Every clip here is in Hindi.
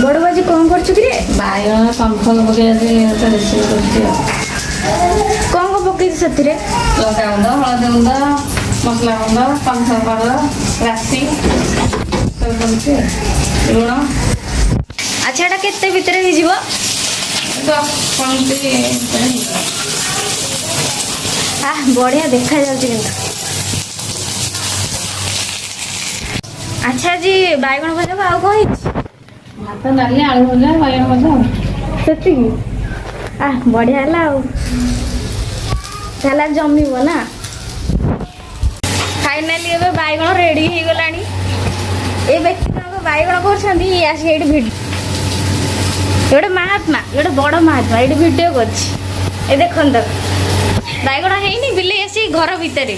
बड़ बाजी कौन कर बाइगण पंखल पकई रेसिपी कर कौन को पकई से लंका गुंड हलदी गुंड मसला गुंड पंख पाउडर राशि सब कर लुण अच्छा एटा केते भितर ही जीवो 10 बढ़िया देखा जाउची किंतु अच्छा जी बैगन भजा आउ कौन भात डाली आलू भजा बाइगण भजा सेति बढ़िया है आउ ताला जमीब ना फाइनाली एबे बैगन रेडी हो गलानी ए व्यक्ति जन बैगन कर आसिक ये गोटे महात्मा गोटे बड़ महात्मा ये वीडियो कर देख बैगन है बिले आसी घर भितर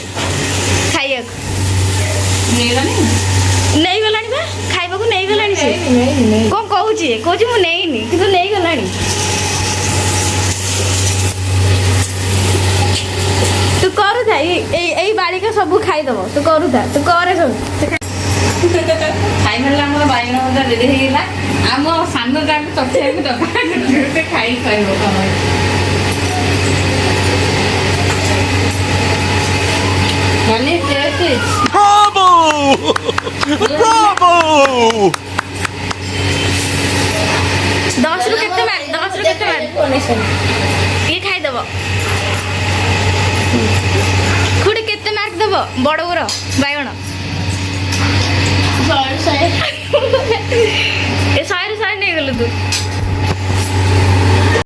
खाइया नहीं गलानी बा खाइबा को नहीं गलानी से कौन कहूँ मु नहीं कि नहीं गलानी तू करू था यही बाड़ी का सब खाईदेव तू करू था तू करे सब खाई सारा आम बैगण भजा रेडी होगा आम सान टाइम तथ्य दबा खाई खाइब মানে Bravo! Bravo! 10 रु केते मार ये खाईदेव खुड़ी केते मार्क देव बड़ गुर बैगण 100 नहीं गलु तू